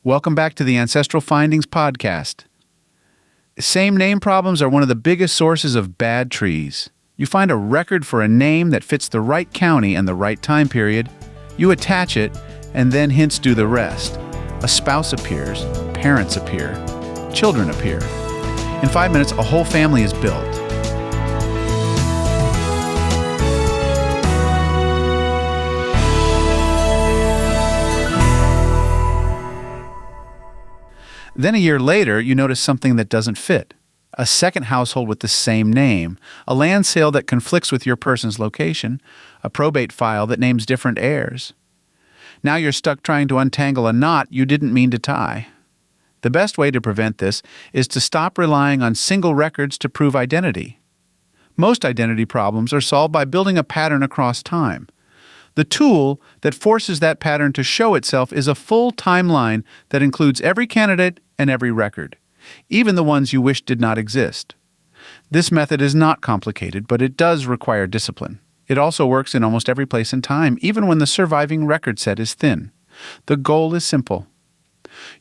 Welcome back to the Ancestral Findings podcast. Same name problems are one of the biggest sources of bad trees. You find a record for a name that fits the right county and the right time period, you attach it, and then hints do the rest. A spouse appears, parents appear, children appear. In 5 minutes, a whole family is built. Then a year later, you notice something that doesn't fit. A second household with the same name, a land sale that conflicts with your person's location, a probate file that names different heirs. Now you're stuck trying to untangle a knot you didn't mean to tie. The best way to prevent this is to stop relying on single records to prove identity. Most identity problems are solved by building a pattern across time. The tool that forces that pattern to show itself is a full timeline that includes every candidate and every record, even the ones you wish did not exist. This method is not complicated, but it does require discipline. It also works in almost every place and time, even when the surviving record set is thin. The goal is simple.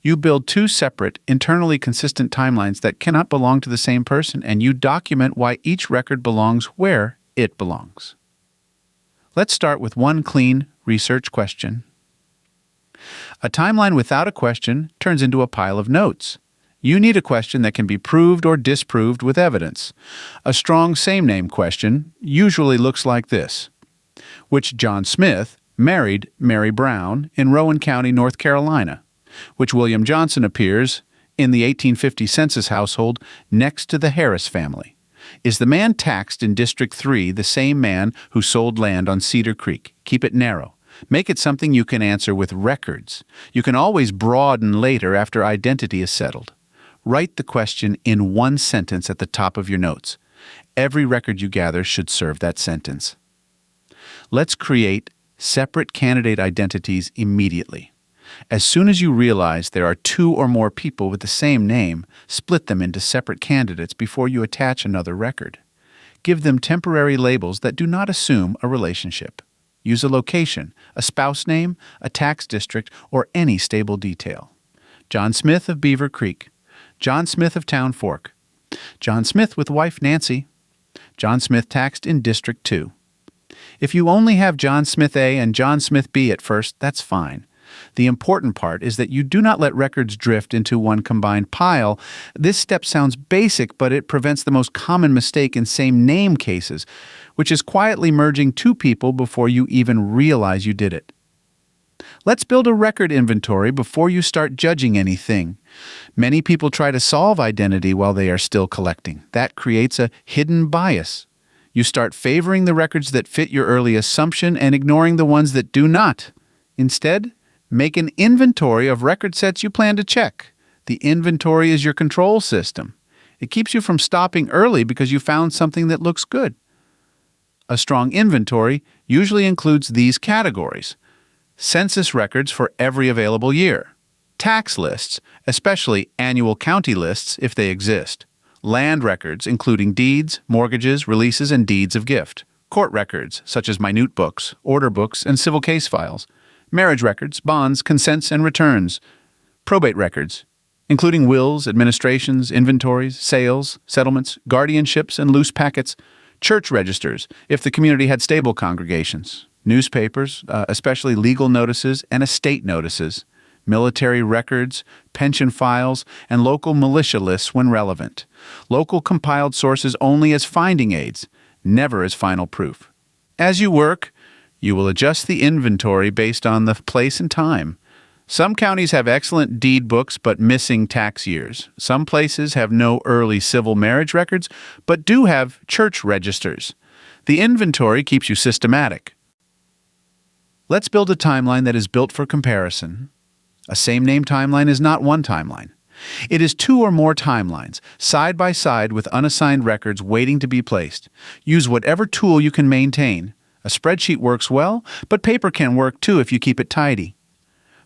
You build two separate, internally consistent timelines that cannot belong to the same person, and you document why each record belongs where it belongs. Let's start with one clean research question. A timeline without a question turns into a pile of notes. You need a question that can be proved or disproved with evidence. A strong same-name question usually looks like this. Which John Smith married Mary Brown in Rowan County, North Carolina? Which William Johnson appears in the 1850 census household next to the Harris family? Is the man taxed in District 3 the same man who sold land on Cedar Creek? Keep it narrow. Make it something you can answer with records. You can always broaden later after identity is settled. Write the question in one sentence at the top of your notes. Every record you gather should serve that sentence. Let's create separate candidate identities immediately. As soon as you realize there are two or more people with the same name, split them into separate candidates before you attach another record. Give them temporary labels that do not assume a relationship. Use a location, a spouse name, a tax district, or any stable detail. John Smith of Beaver Creek. John Smith of Town Fork. John Smith with wife Nancy. John Smith taxed in District 2. If you only have John Smith A and John Smith B at first, that's fine. The important part is that you do not let records drift into one combined pile. This step sounds basic, but it prevents the most common mistake in same name cases, which is quietly merging two people before you even realize you did it. Let's build a record inventory before you start judging anything. Many people try to solve identity while they are still collecting. That creates a hidden bias. You start favoring the records that fit your early assumption and ignoring the ones that do not. Instead, make an inventory of record sets you plan to check. The inventory is your control system. It keeps you from stopping early because you found something that looks good. A strong inventory usually includes these categories: census records for every available year, tax lists, especially annual county lists if they exist, land records including deeds, mortgages, releases, and deeds of gift, court records such as minute books, order books, and civil case files, marriage records, bonds, consents, and returns, probate records, including wills, administrations, inventories, sales, settlements, guardianships, and loose packets, church registers, if the community had stable congregations, newspapers, especially legal notices and estate notices, military records, pension files, and local militia lists when relevant. Local compiled sources only as finding aids, never as final proof. As you work, you will adjust the inventory based on the place and time. Some counties have excellent deed books but missing tax years. Some places have no early civil marriage records but do have church registers. The inventory keeps you systematic. Let's build a timeline that is built for comparison. A same-name timeline is not one timeline. It is two or more timelines, side by side with unassigned records waiting to be placed. Use whatever tool you can maintain. A spreadsheet works well, but paper can work too if you keep it tidy.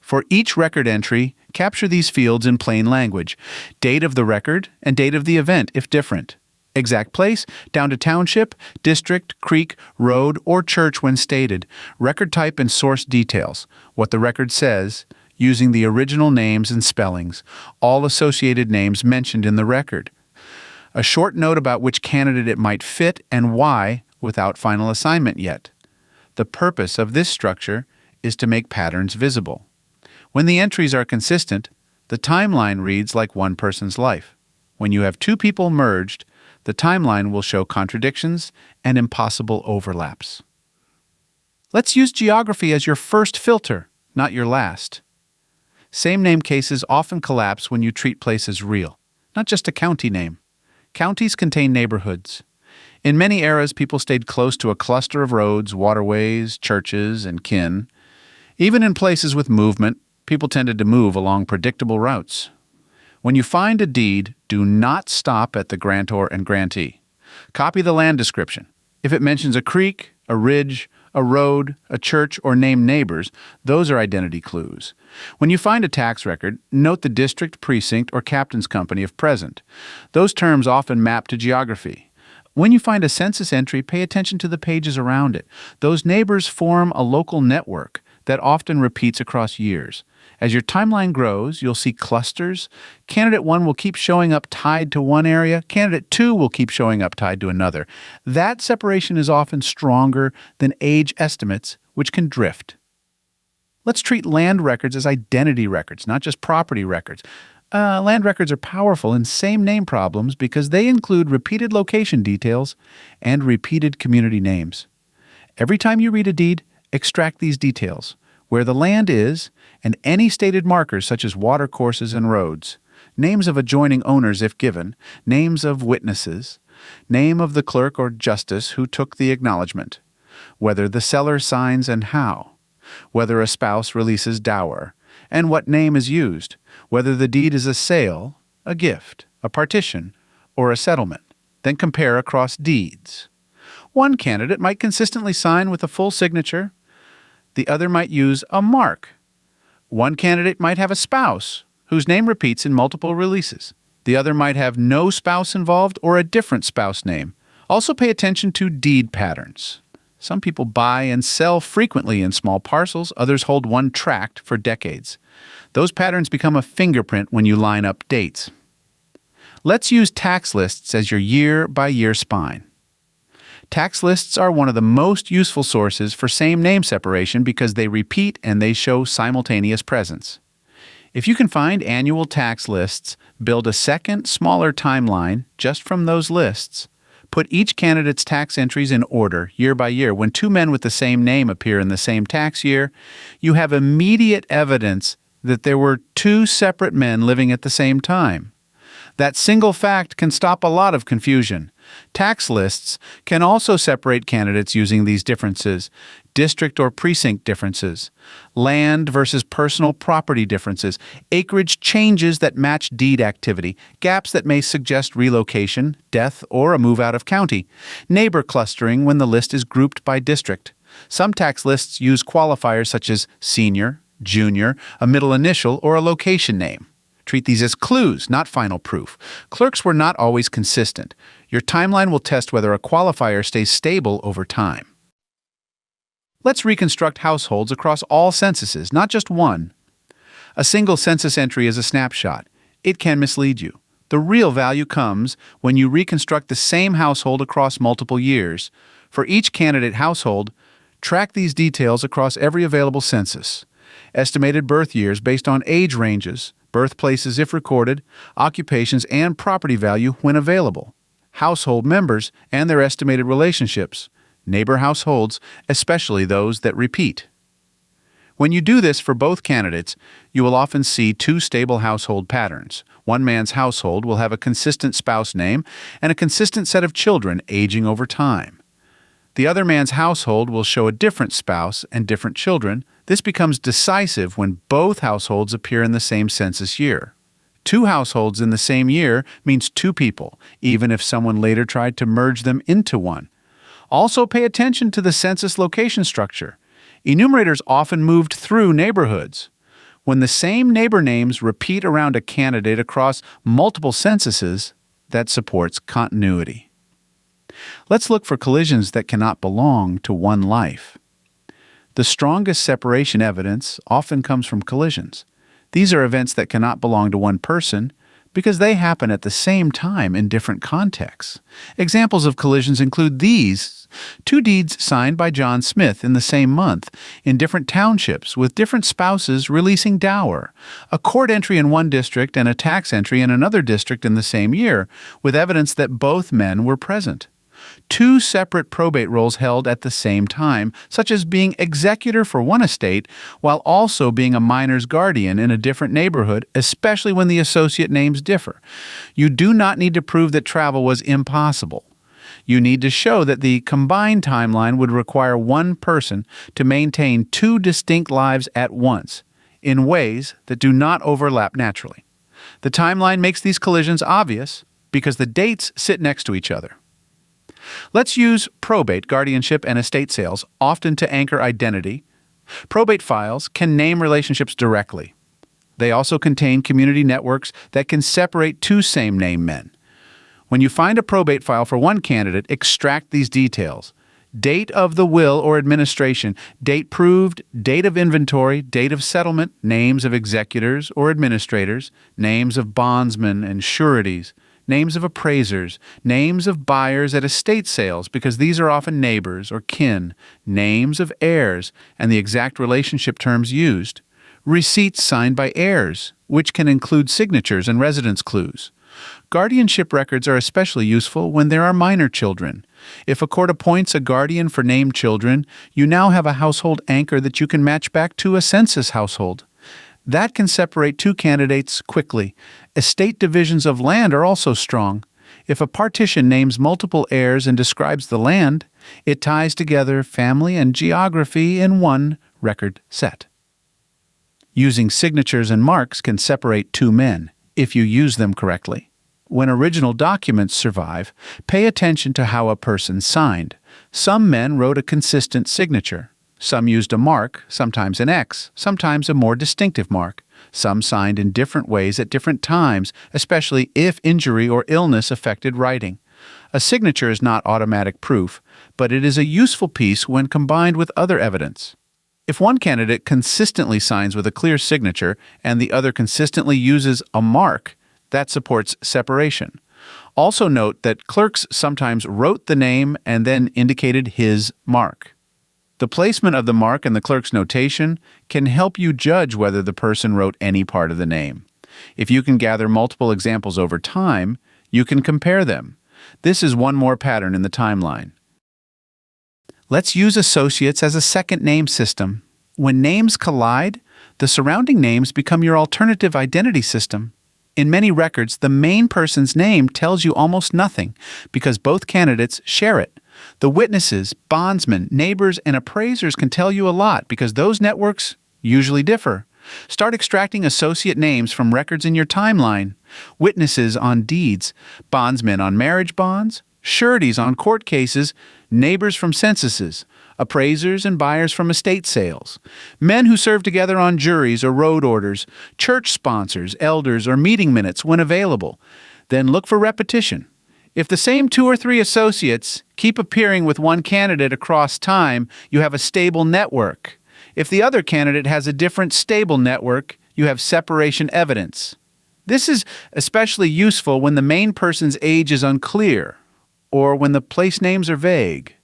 For each record entry, capture these fields in plain language: date of the record and date of the event if different. Exact place, down to township, district, creek, road, or church when stated. Record type and source details. What the record says, using the original names and spellings, all associated names mentioned in the record. A short note about which candidate it might fit and why without final assignment yet. The purpose of this structure is to make patterns visible. When the entries are consistent, the timeline reads like one person's life. When you have two people merged, the timeline will show contradictions and impossible overlaps. Let's use geography as your first filter, not your last. Same-name cases often collapse when you treat places real, not just a county name. Counties contain neighborhoods. In many eras, people stayed close to a cluster of roads, waterways, churches, and kin. Even in places with movement, people tended to move along predictable routes. When you find a deed, do not stop at the grantor and grantee. Copy the land description. If it mentions a creek, a ridge, a road, a church, or named neighbors, those are identity clues. When you find a tax record, note the district, precinct, or captain's company if present. Those terms often map to geography. When you find a census entry, pay attention to the pages around it. Those neighbors form a local network that often repeats across years. As your timeline grows, you'll see clusters. Candidate 1 will keep showing up tied to one area. Candidate 2 will keep showing up tied to another. That separation is often stronger than age estimates, which can drift. Let's treat land records as identity records, not just property records. Land records are powerful in same-name problems because they include repeated location details and repeated community names. Every time you read a deed, extract these details: where the land is, and any stated markers such as watercourses and roads, names of adjoining owners if given, names of witnesses, name of the clerk or justice who took the acknowledgement, whether the seller signs and how, whether a spouse releases dower, and what name is used, whether the deed is a sale, a gift, a partition, or a settlement. Then compare across deeds. One candidate might consistently sign with a full signature. The other might use a mark. One candidate might have a spouse whose name repeats in multiple releases. The other might have no spouse involved or a different spouse name. Also pay attention to deed patterns. Some people buy and sell frequently in small parcels. Others hold one tract for decades. Those patterns become a fingerprint when you line up dates. Let's use tax lists as your year-by-year spine. Tax lists are one of the most useful sources for same-name separation because they repeat and they show simultaneous presence. If you can find annual tax lists, build a second, smaller timeline just from those lists. Put each candidate's tax entries in order, year by year. When two men with the same name appear in the same tax year, you have immediate evidence that there were two separate men living at the same time. That single fact can stop a lot of confusion. Tax lists can also separate candidates using these differences: district or precinct differences, land versus personal property differences, acreage changes that match deed activity, gaps that may suggest relocation, death, or a move out of county, neighbor clustering when the list is grouped by district. Some tax lists use qualifiers such as senior, junior, a middle initial, or a location name. Treat these as clues, not final proof. Clerks were not always consistent. Your timeline will test whether a qualifier stays stable over time. Let's reconstruct households across all censuses, not just one. A single census entry is a snapshot. It can mislead you. The real value comes when you reconstruct the same household across multiple years. For each candidate household, track these details across every available census. Estimated birth years based on age ranges, birthplaces if recorded, occupations, and property value when available. Household members and their estimated relationships. Neighbor households, especially those that repeat. When you do this for both candidates, you will often see two stable household patterns. One man's household will have a consistent spouse name and a consistent set of children aging over time. The other man's household will show a different spouse and different children. This becomes decisive when both households appear in the same census year. Two households in the same year means two people, even if someone later tried to merge them into one. Also pay attention to the census location structure. Enumerators often moved through neighborhoods. When the same neighbor names repeat around a candidate across multiple censuses, that supports continuity. Let's look for collisions that cannot belong to one life. The strongest separation evidence often comes from collisions. These are events that cannot belong to one person because they happen at the same time in different contexts. Examples of collisions include these: two deeds signed by John Smith in the same month in different townships with different spouses releasing dower, a court entry in one district and a tax entry in another district in the same year, with evidence that both men were present. Two separate probate rolls held at the same time, such as being executor for one estate while also being a minor's guardian in a different neighborhood, especially when the associate names differ. You do not need to prove that travel was impossible. You need to show that the combined timeline would require one person to maintain two distinct lives at once, in ways that do not overlap naturally. The timeline makes these collisions obvious because the dates sit next to each other. Let's use probate, guardianship, and estate sales, often to anchor identity. Probate files can name relationships directly. They also contain community networks that can separate two same-name men. When you find a probate file for one candidate, extract these details: date of the will or administration, date proved, date of inventory, date of settlement, names of executors or administrators, names of bondsmen and sureties, names of appraisers, names of buyers at estate sales, because these are often neighbors or kin, names of heirs, and the exact relationship terms used, receipts signed by heirs, which can include signatures and residence clues. Guardianship records are especially useful when there are minor children. If a court appoints a guardian for named children, you now have a household anchor that you can match back to a census household. That can separate two candidates quickly. Estate divisions of land are also strong. If a partition names multiple heirs and describes the land, it ties together family and geography in one record set. Using signatures and marks can separate two men, if you use them correctly. When original documents survive, pay attention to how a person signed. Some men wrote a consistent signature. Some used a mark, sometimes an X, sometimes a more distinctive mark. Some signed in different ways at different times, especially if injury or illness affected writing. A signature is not automatic proof, but it is a useful piece when combined with other evidence. If one candidate consistently signs with a clear signature and the other consistently uses a mark, that supports separation. Also note that clerks sometimes wrote the name and then indicated his mark. The placement of the mark and the clerk's notation can help you judge whether the person wrote any part of the name. If you can gather multiple examples over time, you can compare them. This is one more pattern in the timeline. Let's use associates as a second name system. When names collide, the surrounding names become your alternative identity system. In many records, the main person's name tells you almost nothing because both candidates share it. The witnesses, bondsmen, neighbors, and appraisers can tell you a lot because those networks usually differ. Start extracting associate names from records in your timeline. Witnesses on deeds, bondsmen on marriage bonds, sureties on court cases, neighbors from censuses, appraisers and buyers from estate sales, men who serve together on juries or road orders, church sponsors, elders, or meeting minutes when available. Then look for repetition. If the same two or three associates keep appearing with one candidate across time, you have a stable network. If the other candidate has a different stable network, you have separation evidence. This is especially useful when the main person's age is unclear or when the place names are vague.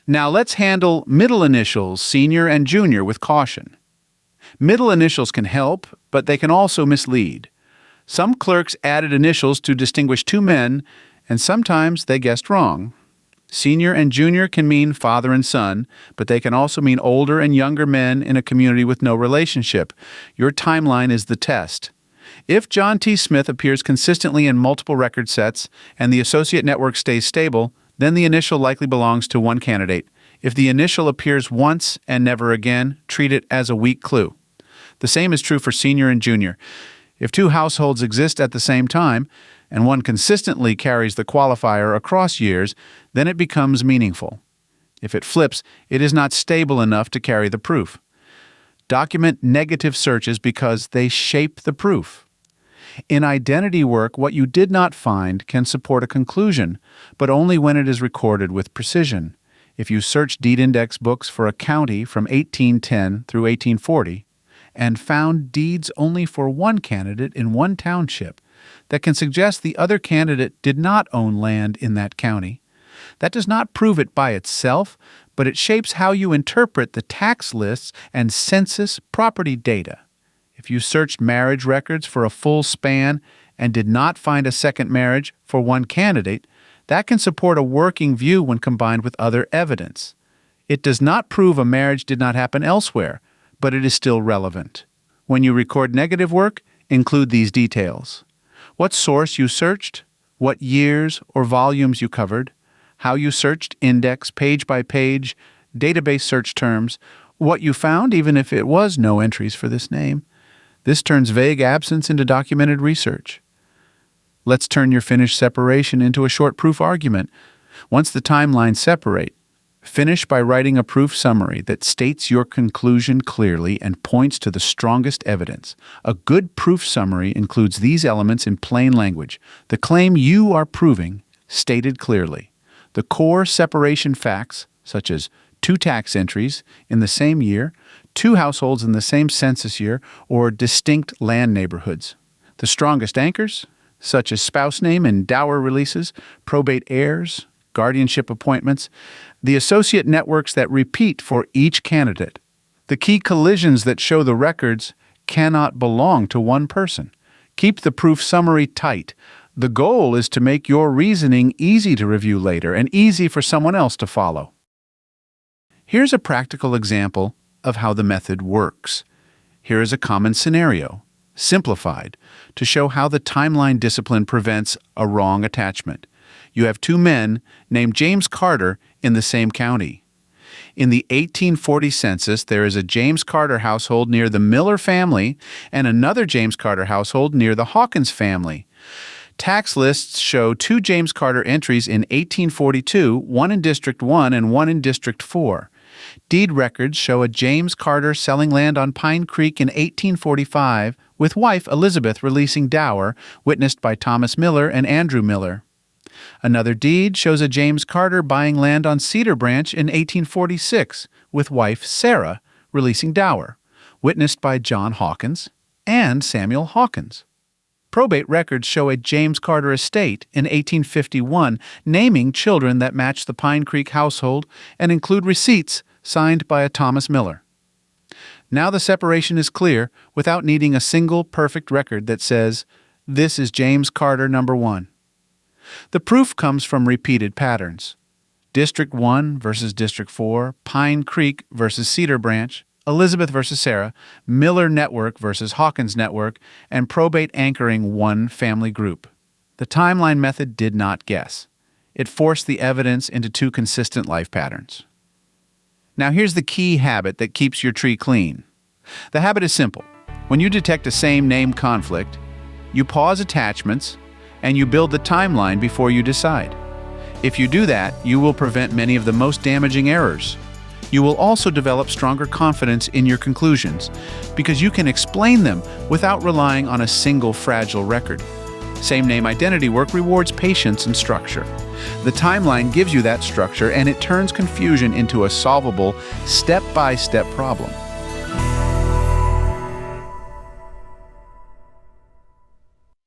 Now let's handle middle initials, senior and junior, with caution. Middle initials can help, but they can also mislead. Some clerks added initials to distinguish two men, and sometimes they guessed wrong. Senior and junior can mean father and son, but they can also mean older and younger men in a community with no relationship. Your timeline is the test. If John T. Smith appears consistently in multiple record sets and the associate network stays stable, then the initial likely belongs to one candidate. If the initial appears once and never again, treat it as a weak clue. The same is true for senior and junior. If two households exist at the same time, and one consistently carries the qualifier across years, then it becomes meaningful. If it flips, it is not stable enough to carry the proof. Document negative searches because they shape the proof. In identity work, what you did not find can support a conclusion, but only when it is recorded with precision. If you search deed index books for a county from 1810 through 1840 and found deeds only for one candidate in one township, that can suggest the other candidate did not own land in that county. That does not prove it by itself, but it shapes how you interpret the tax lists and census property data. If you searched marriage records for a full span and did not find a second marriage for one candidate, that can support a working view when combined with other evidence. It does not prove a marriage did not happen elsewhere, but it is still relevant. When you record negative work, include these details: what source you searched, what years or volumes you covered, how you searched index page by page, database search terms, what you found even if it was no entries for this name. This turns vague absence into documented research. Let's turn your finished separation into a short proof argument. Once the timelines separate, finish by writing a proof summary that states your conclusion clearly and points to the strongest evidence. A good proof summary includes these elements in plain language: the claim you are proving, stated clearly; the core separation facts, such as 2 tax entries in the same year, 2 households in the same census year, or distinct land neighborhoods; the strongest anchors, such as spouse name and dower releases, probate heirs, guardianship appointments; the associate networks that repeat for each candidate; the key collisions that show the records cannot belong to one person. Keep the proof summary tight. The goal is to make your reasoning easy to review later and easy for someone else to follow. Here's a practical example of how the method works. Here is a common scenario, simplified, to show how the timeline discipline prevents a wrong attachment. You have 2 men named James Carter in the same county. In the 1840 census, there is a James Carter household near the Miller family and another James Carter household near the Hawkins family. Tax lists show 2 James Carter entries in 1842, one in District 1 and one in District 4. Deed records show a James Carter selling land on Pine Creek in 1845, with wife Elizabeth releasing dower, witnessed by Thomas Miller and Andrew Miller. Another deed shows a James Carter buying land on Cedar Branch in 1846, with wife Sarah releasing dower, witnessed by John Hawkins and Samuel Hawkins. Probate records show a James Carter estate in 1851, naming children that match the Pine Creek household and include receipts signed by a Thomas Miller. Now the separation is clear without needing a single perfect record that says, "This is James Carter number 1." The proof comes from repeated patterns: District 1 versus District 4, Pine Creek versus Cedar Branch, Elizabeth versus Sarah, Miller Network versus Hawkins Network, and probate anchoring one family group. The timeline method did not guess. It forced the evidence into 2 consistent life patterns. Now here's the key habit that keeps your tree clean. The habit is simple. When you detect a same-name conflict, you pause attachments and you build the timeline before you decide. If you do that, you will prevent many of the most damaging errors. You will also develop stronger confidence in your conclusions because you can explain them without relying on a single fragile record. Same-name identity work rewards patience and structure. The timeline gives you that structure, and it turns confusion into a solvable, step-by-step problem.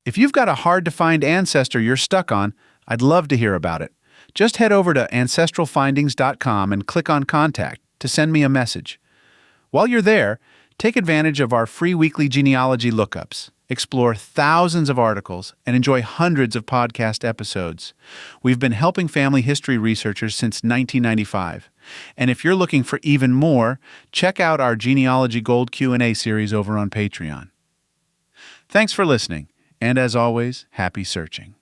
If you've got a hard-to-find ancestor you're stuck on, I'd love to hear about it. Just head over to ancestralfindings.com and click on Contact to send me a message. While you're there, take advantage of our free weekly genealogy lookups. Explore thousands of articles and enjoy hundreds of podcast episodes. We've been helping family history researchers since 1995. And if you're looking for even more, check out our Genealogy Gold Q&A series over on Patreon. Thanks for listening, and as always, happy searching.